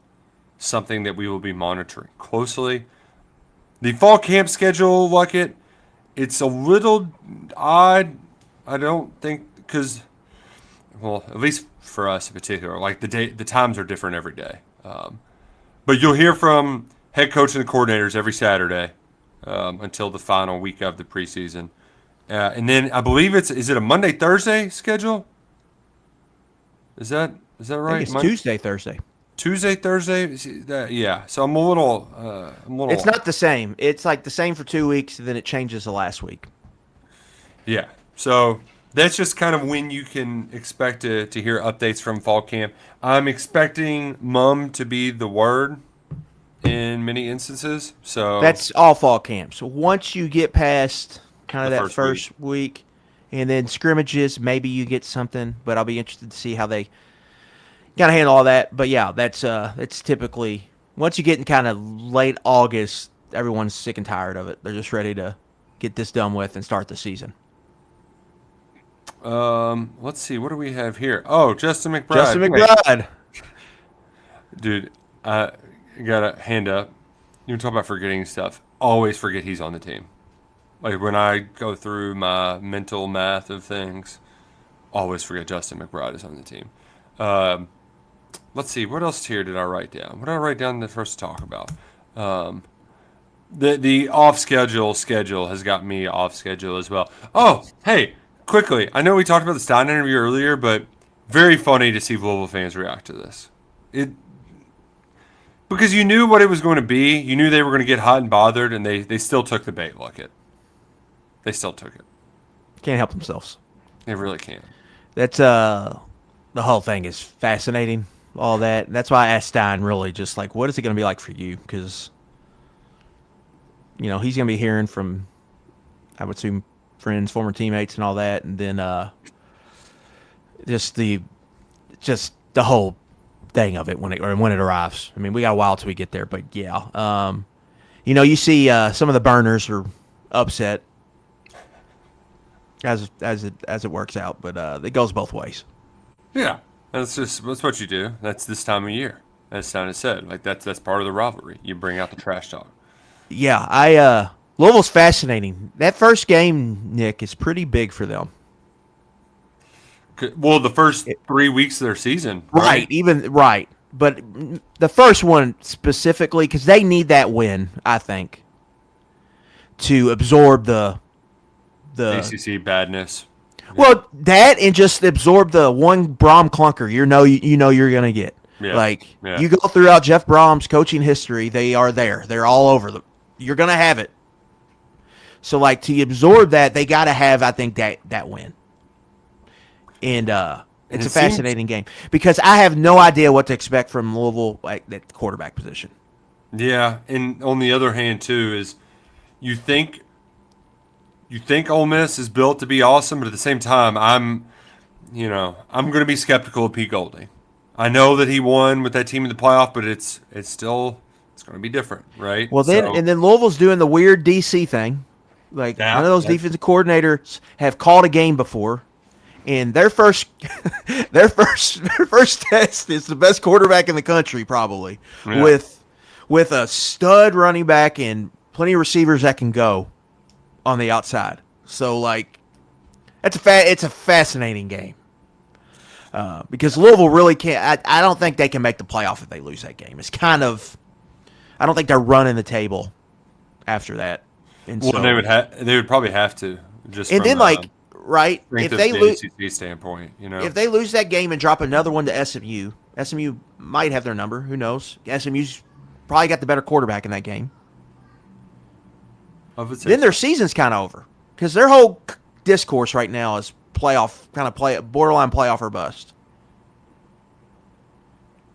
something that we will be monitoring closely. The fall camp schedule, Luckett, it's a little odd. I don't think because, well, at least for us in particular, like the times are different every day. But you'll hear from head coach and the coordinators every Saturday until the final week of the preseason. And then I believe is it a Monday, Thursday schedule? Is that right? I think it's Tuesday, Thursday. Tuesday, Thursday? Yeah. So I'm a little. It's not the same. It's like the same for 2 weeks, and then it changes the last week. Yeah. So that's just kind of when you can expect to hear updates from fall camp. I'm expecting mum to be the word in many instances. So that's all fall camp. So once you get past kind of that first week and then scrimmages, maybe you get something, but I'll be interested to see how they kind of handle all that. But yeah, that's typically once you get in kind of late August, everyone's sick and tired of it. They're just ready to get this done with and start the season. Let's see. What do we have here? Oh, Justin McBride. Justin McBride. Dude, I got a hand up. You talk about forgetting stuff. Always forget he's on the team. Like when I go through my mental math of things, always forget Justin McBride is on the team. Let's see. What else here did I write down? What did I write down that first to talk about? The off schedule has got me off schedule as well. Oh, hey. Quickly, I know we talked about the Stein interview earlier, but very funny to see Louisville fans react to this. Because you knew what it was going to be. You knew they were going to get hot and bothered, and they still took the bait, Luckett. They still took it. Can't help themselves. They really can't. That's the whole thing is fascinating, all that. That's why I asked Stein really just like, what is it going to be like for you? Because, he's going to be hearing from, I would assume, friends, former teammates, and all that, and then just the whole thing of it when it arrives. I mean, we got a while till we get there, but yeah, you see some of the burners are upset as it works out, but it goes both ways. Yeah, that's what you do. That's this time of year. As Stein said, like that's part of the rivalry. You bring out the trash talk. Yeah, Louisville's fascinating. That first game, Nick, is pretty big for them. Well, the first 3 weeks of their season. Right. But the first one specifically, because they need that win, I think, to absorb the ACC badness. Well, that and just absorb the one Brom clunker you know you're going to get. Yeah. You go throughout Jeff Brom's coaching history, they are there. They're all over. You're going to have it. So, like, to absorb that, they got to have, I think, that win. And it's a fascinating game because I have no idea what to expect from Louisville at the quarterback position. Yeah, and on the other hand, too, is you think Ole Miss is built to be awesome, but at the same time, I'm going to be skeptical of Pete Golding. I know that he won with that team in the playoff, but it's going to be different, right? Well, then Louisville's doing the weird DC thing. Like, none of those defensive coordinators have called a game before, and their first test is the best quarterback in the country, probably, with a stud running back and plenty of receivers that can go on the outside. So, like, it's a fascinating game because Louisville really can't. I don't think they can make the playoff if they lose that game. It's kind of, I don't think they're running the table after that. And well, so, they would probably have to just. And from, then if they lose, ACC standpoint, if they lose that game and drop another one to SMU might have their number. Who knows? SMU's probably got the better quarterback in that game. Then their season's kind of over because their whole discourse right now is borderline playoff or bust.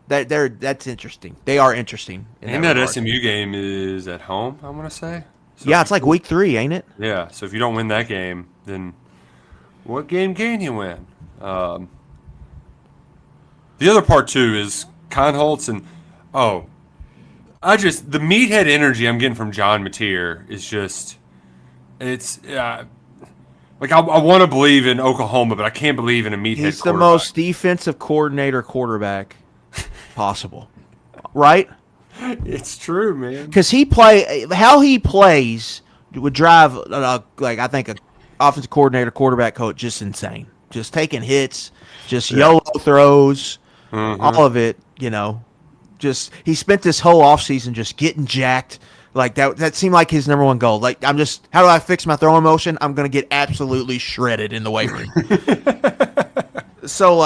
That's interesting. They are interesting. And that SMU game is at home, I want to say. So yeah, it's like week 3, ain't it? Yeah, so if you don't win that game, then what game can you win? The other part, too, is Conholtz and, the meathead energy I'm getting from John Mateer is just, I want to believe in Oklahoma, but I can't believe in a meathead He's the most defensive coordinator quarterback possible, right? It's true, man. Because how he plays would drive, I think, an offensive coordinator, quarterback coach just insane. Just taking hits, just YOLO throws, all of it, Just he spent this whole offseason just getting jacked. Like that seemed like his number one goal. Like how do I fix my throwing motion? I'm gonna get absolutely shredded in the weight room. So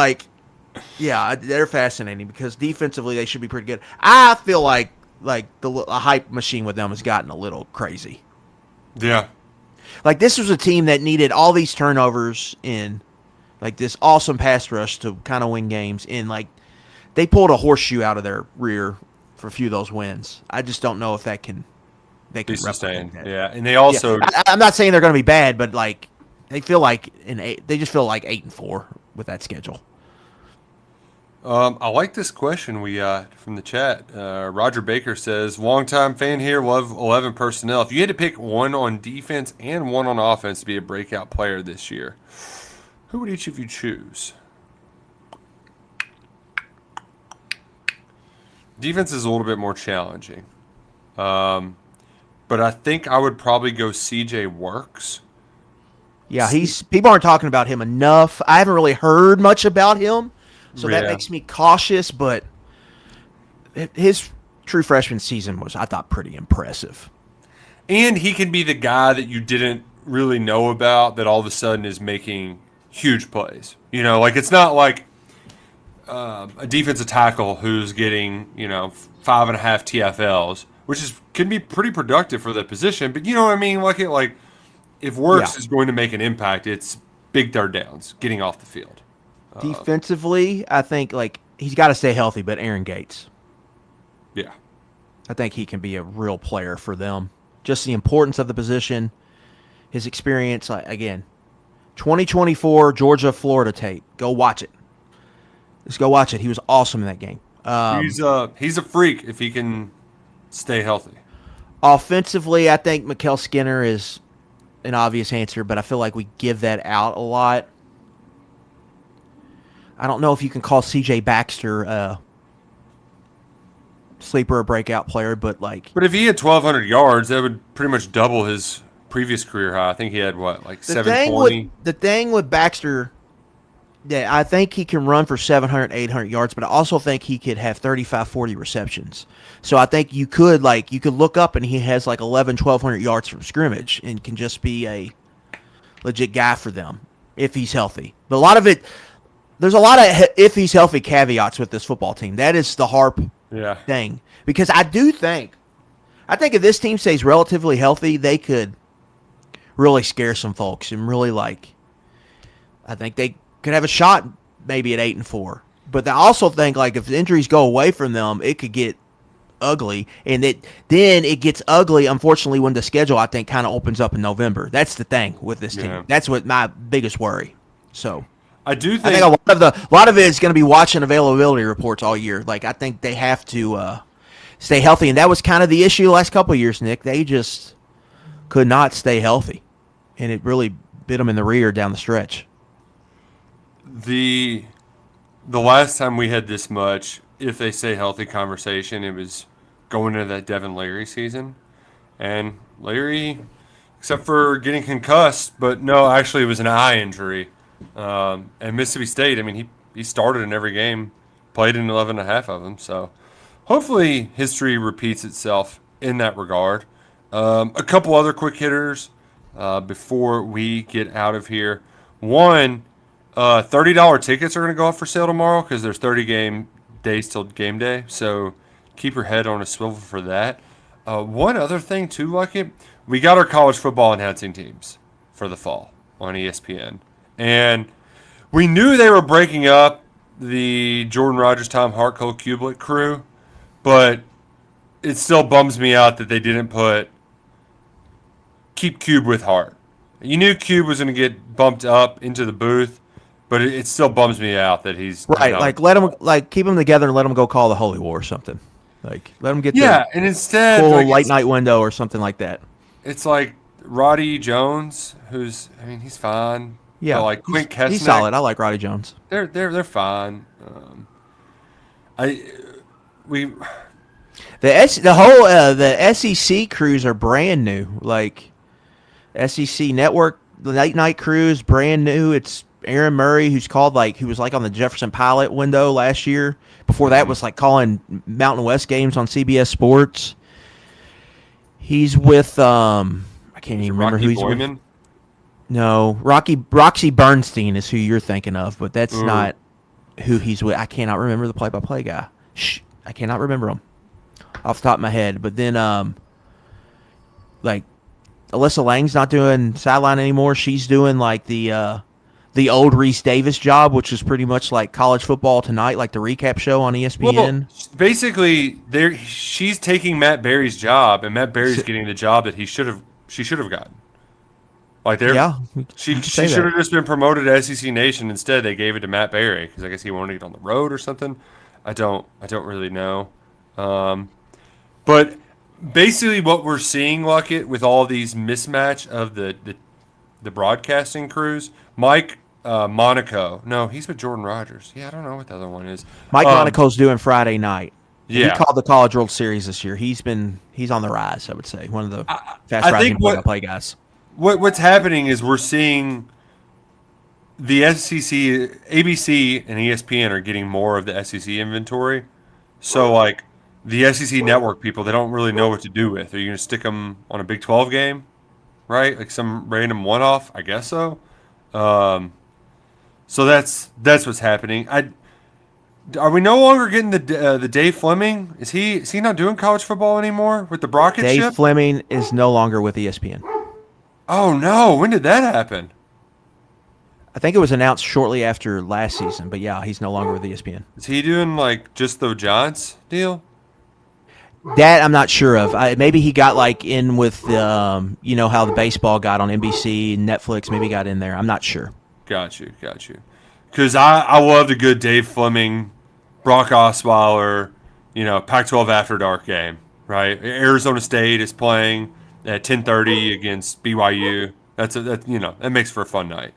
yeah, they're fascinating because defensively they should be pretty good. I feel like the hype machine with them has gotten a little crazy. Yeah. Like this was a team that needed all these turnovers in like this awesome pass rush to kind of win games, and they pulled a horseshoe out of their rear for a few of those wins. I just don't know if they can sustain that. Yeah, and they also I'm not saying they're going to be bad, but they feel like they just feel like 8-4 with that schedule. I like this question we got from the chat. Roger Baker says, longtime fan here, love 11 personnel. If you had to pick one on defense and one on offense to be a breakout player this year, who would each of you choose? Defense is a little bit more challenging. But I think I would probably go CJ Works. Yeah, people aren't talking about him enough. I haven't really heard much about him. So that makes me cautious, but his true freshman season was, I thought, pretty impressive. And he can be the guy that you didn't really know about that all of a sudden is making huge plays. It's not like a defensive tackle who's getting, 5.5 TFLs, which can be pretty productive for that position. But you know what I mean? If Works is going to make an impact, it's big third downs, getting off the field. Defensively, I think he's got to stay healthy, but Aaron Gates. Yeah. I think he can be a real player for them. Just the importance of the position, his experience. Again, 2024 Georgia-Florida tape. Go watch it. Just go watch it. He was awesome in that game. He's a freak if he can stay healthy. Offensively, I think Mikael Skinner is an obvious answer, but I feel like we give that out a lot. I don't know if you can call C.J. Baxter a sleeper or breakout player, but But if he had 1,200 yards, that would pretty much double his previous career high. I think he had 720. The thing with Baxter, that I think he can run for 700, 800 yards, but I also think he could have 35, 40 receptions. So I think you could look up and he has 11, 1,200 yards from scrimmage and can just be a legit guy for them if he's healthy. But there's a lot of if he's healthy caveats with this football team. That is the harp thing. Because I think if this team stays relatively healthy, they could really scare some folks and really I think they could have a shot maybe at 8-4. But I also think if the injuries go away from them, it could get ugly, and then it gets ugly. Unfortunately, when the schedule I think kind of opens up in November. That's the thing with this team. That's what my biggest worry. So I do I think a lot of it is going to be watching availability reports all year. I think they have to stay healthy, and that was kind of the issue the last couple of years. Nick, they just could not stay healthy, and it really bit them in the rear down the stretch. the last time we had this much, if they say healthy conversation, it was going into that Devin Leary season. And Leary, except for getting concussed, but no, actually it was an eye injury. And Mississippi State, I mean, he started in every game, played in 11 and a half of them. So hopefully history repeats itself in that regard. A couple other quick hitters before we get out of here. One, $30 tickets are going to go up for sale tomorrow because there's 30 days till game day. So keep your head on a swivel for that. One other thing too, Lucky, we got our college football announcing teams for the fall on ESPN, and we knew they were breaking up the Jordan Rogers, Tom Hart, Cole Kublik crew, but it still bums me out that they didn't keep Cube with Hart. You knew Cube was going to get bumped up into the booth, but it still bums me out that he's right. Let him keep them together and let them go call the Holy War or something. Let them get and instead full late night window or something like that. It's like Roddy Jones, he's fine. Yeah, but Quint Kesnick, he's solid. I like Roddy Jones. They're fine. The SEC crews are brand new. SEC Network, the late night crews, brand new. It's Aaron Murray, who's called who was on the Jefferson Pilot window last year. Before that was calling Mountain West games on CBS Sports. He's with I can't even remember who he's Boyman? with. No, Roxy Bernstein is who you're thinking of, but that's not who he's with. I cannot remember the play-by-play guy. I cannot remember him off the top of my head. But then Alyssa Lang's not doing sideline anymore. She's doing the old Reese Davis job, which is pretty much like College Football Tonight, like the recap show on ESPN. Well, basically, she's taking Matt Berry's job, and Matt Berry's getting the job that she should have gotten. She should have just been promoted to SEC Nation. Instead, they gave it to Matt Berry because I guess he wanted to get on the road or something. I don't really know. But basically, what we're seeing, Luckett, with all these mismatch of the broadcasting crews, Mike Monaco. No, he's with Jordan Rogers. Yeah, I don't know what the other one is. Mike Monaco's doing Friday night. Yeah, he called the College World Series this year. He's on the rise, I would say. One of the fast rising play-by-play guys. What's happening is we're seeing the SEC, ABC, and ESPN are getting more of the SEC inventory. So, the SEC network people, they don't really know what to do with. Are you going to stick them on a Big 12 game, right? Some random one-off? I guess so. So that's what's happening. Are we no longer getting the Dave Fleming? Is he not doing college football anymore with the Brockett ship? Dave Fleming is no longer with ESPN. Oh no! When did that happen? I think it was announced shortly after last season, but yeah, he's no longer with ESPN. Is he doing just the Giants deal? That I'm not sure of. Maybe he got in with how the baseball got on NBC and Netflix. Maybe got in there. I'm not sure. Got you. Because I loved a good Dave Fleming, Brock Osweiler, Pac-12 After Dark game. Right, Arizona State is playing at 10:30 against BYU. That makes for a fun night.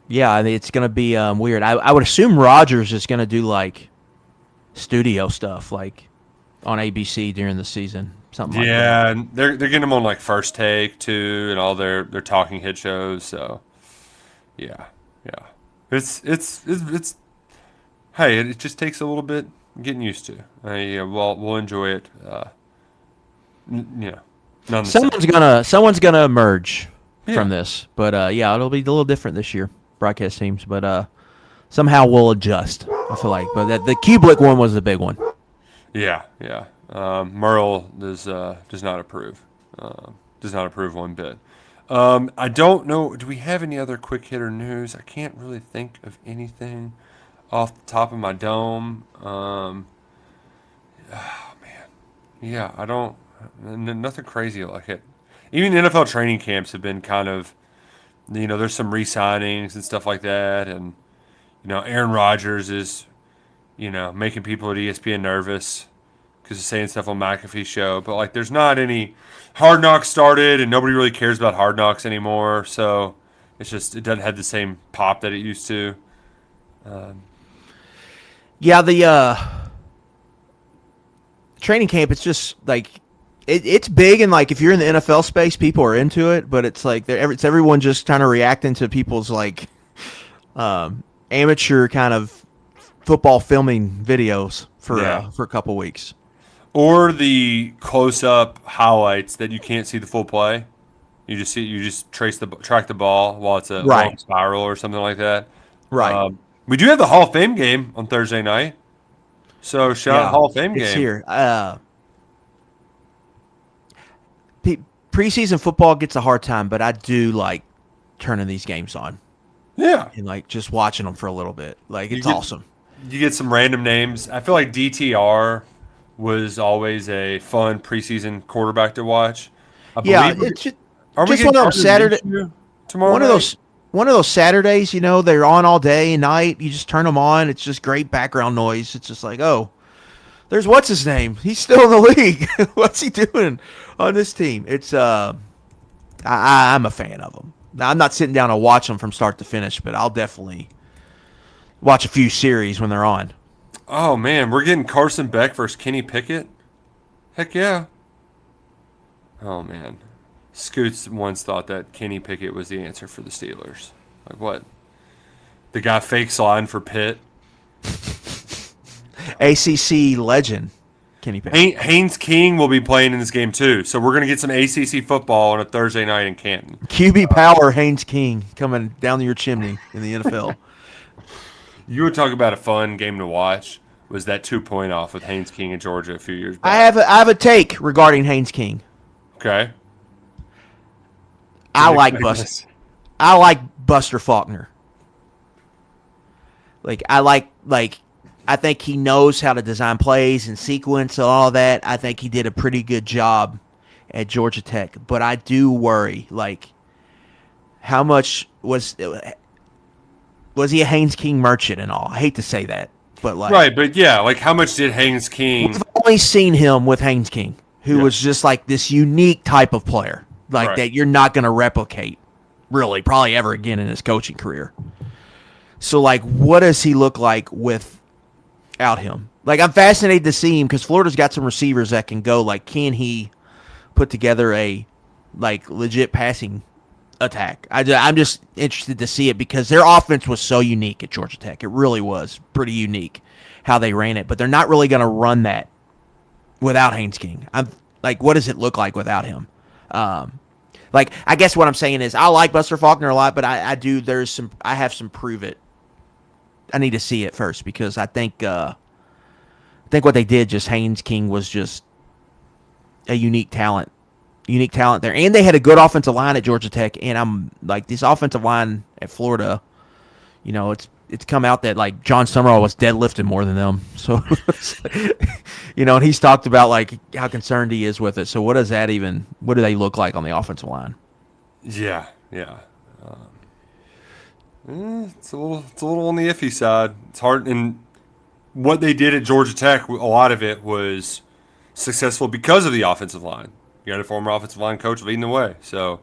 Yeah, it's going to be weird. I would assume Rogers is going to do studio stuff on ABC during the season, something like that. Yeah, and they're getting them on First Take too, and all their talking head shows. So yeah, it's hey, it just takes a little bit getting used to. We'll enjoy it. Someone's gonna emerge from this, but it'll be a little different this year. Broadcast teams, but somehow we'll adjust. I feel like, but the Kublik one was the big one. Yeah. Merle does not approve. Does not approve one bit. I don't know. Do we have any other quick hitter news? I can't really think of anything off the top of my dome. Oh man, yeah, I don't. Nothing crazy like it. Even NFL training camps have been kind of, there's some re-signings and stuff like that, and Aaron Rodgers is, making people at ESPN nervous because he's saying stuff on McAfee's show. But like, there's not any Hard Knocks started, and nobody really cares about Hard Knocks anymore. So it doesn't have the same pop that it used to. Yeah, the training camp, it's just like it's big, and like if you're in the NFL space, people are into it, but it's like it's everyone just kind of reacting to people's like amateur kind of football filming videos for a couple weeks. Or the close-up highlights that you can't see the full play. You just track the ball while it's a long spiral or something like that. Right. We do have the Hall of Fame game on Thursday night. So shout out Hall of Fame game. It's here. Preseason football gets a hard time, but I do like turning these games on. Yeah. And like just watching them for a little bit. Like it's awesome. You get some random names. I feel like DTR was always a fun preseason quarterback to watch. It's just one of those Saturday tomorrow. One of those Saturdays, they're on all day and night. You just turn them on. It's just great background noise. It's just like, oh, there's what's his name? He's still in the league. What's he doing on this team? It's I'm a fan of them. Now, I'm not sitting down to watch them from start to finish, but I'll definitely watch a few series when they're on. Oh man, we're getting Carson Beck versus Kenny Pickett. Heck yeah. Oh man. Scoots once thought that Kenny Pickett was the answer for the Steelers. Like what? The guy fake sliding for Pitt. ACC legend, Kenny Pickett. Haynes King will be playing in this game too. So we're going to get some ACC football on a Thursday night in Canton. QB Power Haynes King coming down your chimney in the NFL. You would talk about a fun game to watch. Was that 2-point off with Haynes King in Georgia a few years back? I have a take regarding Haynes King. Okay. I like Buster Faulkner. I think he knows how to design plays and sequence and all that. I think he did a pretty good job at Georgia Tech, but I do worry, how much was he a Haynes King merchant and all? I hate to say that, but right, but yeah, how much did Haynes King? We've only seen him with Haynes King, who was just like this unique type of player. That you're not going to replicate, really, probably ever again in his coaching career. So, what does he look like without him? I'm fascinated to see him because Florida's got some receivers that can go. Can he put together a, legit passing attack? I'm just interested to see it because their offense was so unique at Georgia Tech. It really was pretty unique how they ran it, but they're not really going to run that without Haynes King. What does it look like without him? I guess what I'm saying is I like Buster Faulkner a lot, but I have some prove it. I need to see it first because I think what they did, just Haynes King was just a unique talent there. And they had a good offensive line at Georgia Tech. And I'm this offensive line at Florida, it's come out that John Summerall was deadlifting more than them. So, and he's talked about how concerned he is with it. So what do they look like on the offensive line? Yeah. It's a little on the iffy side. It's hard. And what they did at Georgia Tech, a lot of it was successful because of the offensive line. You got a former offensive line coach leading the way. So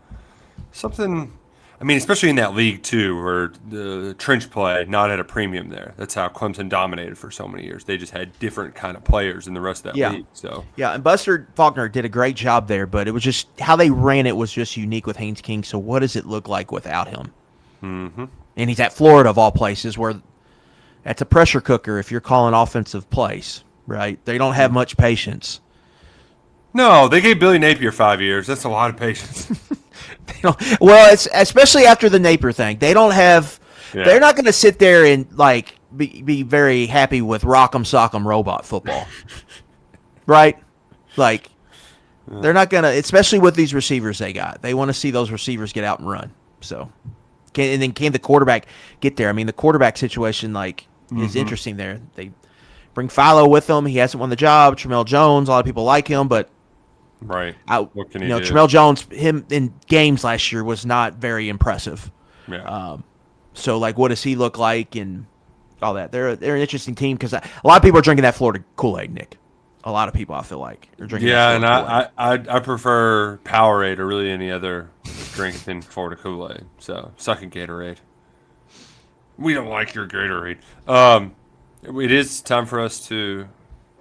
something. I mean, especially in that league, too, where the trench play not at a premium there. That's how Clemson dominated for so many years. They just had different kind of players in the rest of that league. So yeah, and Buster Faulkner did a great job there, but it was just how they ran it was just unique with Haynes King. So what does it look like without him? Mm-hmm. And he's at Florida, of all places, where that's a pressure cooker if you're calling offensive plays, right? They don't have much patience. No, they gave Billy Napier 5 years. That's a lot of patience. Well, it's especially after the Napier thing. They don't have. Yeah. They're not going to sit there and be very happy with Rock'em Sock'em robot football, right? They're not gonna, especially with these receivers they got. They want to see those receivers get out and run. So, can the quarterback get there? I mean, the quarterback situation is interesting there. They bring Philo with them. He hasn't won the job. Tramel Jones, a lot of people like him, but right. What can he do? Tramel Jones, him in games last year was not very impressive. Yeah. So what does he look like and all that? They're an interesting team because a lot of people are drinking that Florida Kool-Aid, Nick. A lot of people, I feel like, are drinking. Yeah, and I prefer Powerade or really any other drink than Florida Kool-Aid. So sucking Gatorade. We don't like your Gatorade. It is time for us to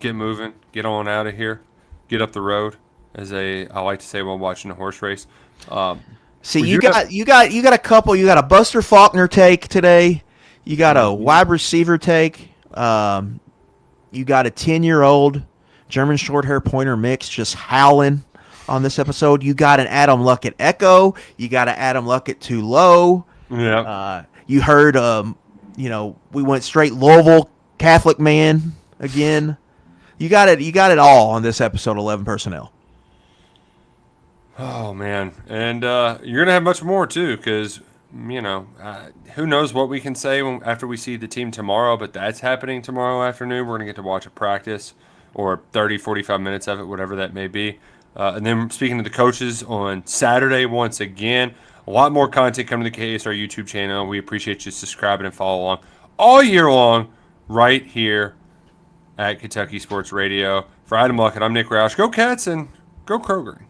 get moving, get on out of here, get up the road, as I like to say while watching a horse race. See, you got a couple. You got a Buster Faulkner take today. You got a wide receiver take. You got a 10-year-old German Shorthair Pointer mix just howling on this episode. You got an Adam Luckett echo. You got an Adam Luckett too low. Yeah. You heard, we went straight Louisville Catholic man again. You got it. You got it all on this episode. 11 personnel. Oh man, and you're gonna have much more too, because who knows what we can say after we see the team tomorrow. But that's happening tomorrow afternoon. We're gonna get to watch a practice. Or 30, 45 minutes of it, whatever that may be. And then speaking to the coaches on Saturday once again. A lot more content coming to the KSR YouTube channel. We appreciate you subscribing and follow along all year long right here at Kentucky Sports Radio. For Adam Luckett, I'm Nick Roush. Go Cats and go Kroger.